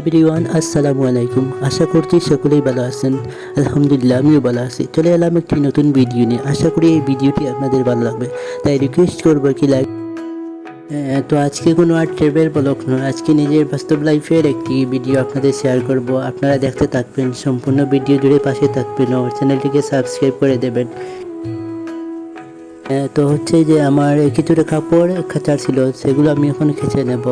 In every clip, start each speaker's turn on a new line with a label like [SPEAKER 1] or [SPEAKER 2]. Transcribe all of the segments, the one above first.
[SPEAKER 1] Everyone, আসসালামু আলাইকুম। আশা করছি সকলেই ভালো আছেন। আলহামদুলিল্লাহ, আমিও ভালো আছি। চলে এলাম একটি নতুন ভিডিও নিয়ে। আশা করি এই ভিডিওটি আপনাদের ভালো লাগবে, তাই রিকোয়েস্ট করবো কি লাইক। তো আজকে কোনো আর ট্রেভেল ব্লগ নয়, আজকে নিজের বাস্তব লাইফের একটি ভিডিও আপনাদের শেয়ার করব। আপনারা দেখতে থাকবেন, সম্পূর্ণ ভিডিও জুড়ে পাশে থাকবেন ও চ্যানেলটিকে সাবস্ক্রাইব করে দেবেন। তো হচ্ছে যে আমার কিছুটা কাপড় কাচার ছিল, সেগুলো আমি এখন খেঁচে নেব।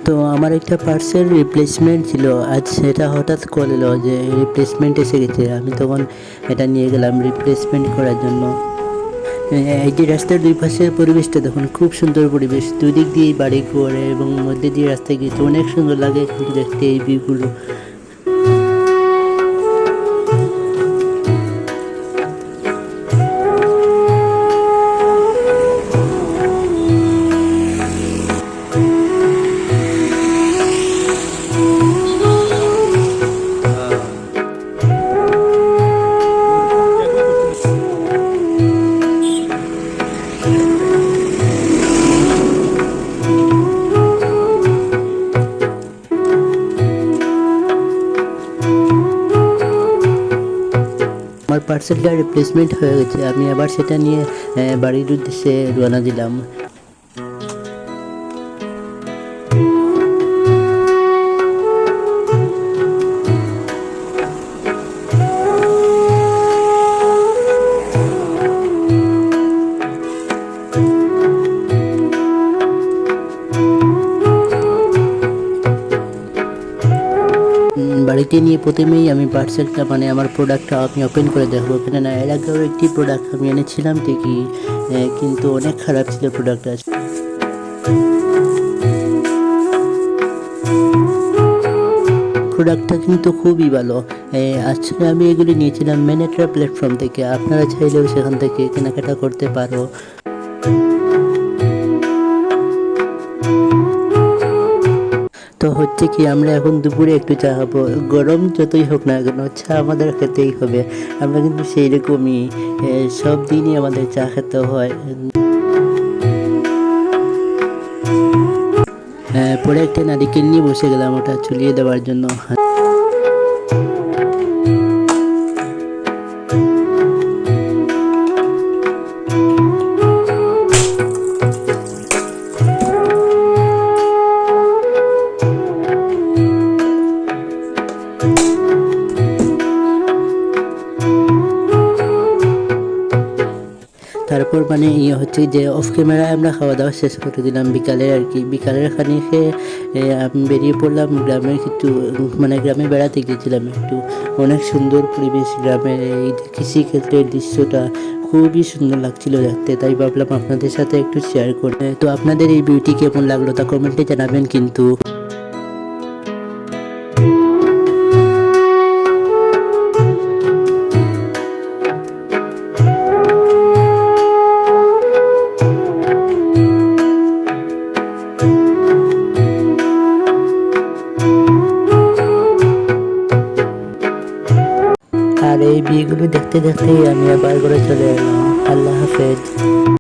[SPEAKER 1] তো আমার একটা পার্সেল রিপ্লেসমেন্ট ছিল, আজ সেটা হঠাৎ কল এলো যে রিপ্লেসমেন্ট এসে গেছে। আমি তখন এটা নিয়ে গেলাম রিপ্লেসমেন্ট করার জন্য। এই যে রাস্তার দুই পাশের পরিবেশটা দেখুন, খুব সুন্দর পরিবেশ। দুই দিক দিয়ে বাড়ি ঘর এবং মধ্যে দিয়ে রাস্তায় গিয়েছে, অনেক সুন্দর লাগে কিন্তু দেখতে এই ভিউগুলো। আমার পার্সেলটা রিপ্লেসমেন্ট হয়ে গেছে, আমি আবার সেটা নিয়ে বাড়ির উদ্দেশ্যে রওনা দিলাম। বাড়িতে নিয়ে প্রথমেই আমি পার্সেলটা আমার প্রোডাক্টটা আমি ওপেন করে দেখবো, কেননা এর আগেও একটি প্রোডাক্ট আমি এনেছিলাম ঠিকই, কিন্তু অনেক খারাপ ছিল প্রোডাক্টটা। প্রোডাক্টটা কিন্তু খুবই ভালো। আসলে আমি এগুলি নিয়েছিলাম ম্যানেট্রা প্ল্যাটফর্ম থেকে, আপনারা চাইলেও সেখান থেকে কেনাকাটা করতে পারো। তো হচ্ছে কি, আমরা এখন দুপুরে একটু চা খাবো। গরম যতই হোক না কেন, চা আমাদের খেতেই হবে। আমরা কিন্তু সেই রকমই, সব দিনই আমাদের চা খেতে হয়। পরে একটা নারিকেল নিয়ে বসে গেলাম ওটা চুলিয়ে দেওয়ার জন্য। তারপর হচ্ছে যে অফ ক্যামেরায় আমরা খাওয়া দাওয়া শেষ করে দিলাম বিকালে আর কি। বিকালের খানি খেয়ে আমি বেরিয়ে পড়লাম গ্রামের কিছু, গ্রামে বেড়াতে গিয়েছিলাম একটু। অনেক সুন্দর পরিবেশ গ্রামের, এই কৃষিক্ষেত্রের দৃশ্যটা খুবই সুন্দর লাগছিল দেখতে, তাই ভাবলাম আপনাদের সাথে একটু শেয়ার করে। তো আপনাদের এই ভিউটি কেমন লাগলো তা কমেন্টে জানাবেন কিন্তু। আর এই বিয়েগুলো দেখতে দেখতেই আমি আবার ঘরে চলে এলাম। আল্লাহ হাফেজ।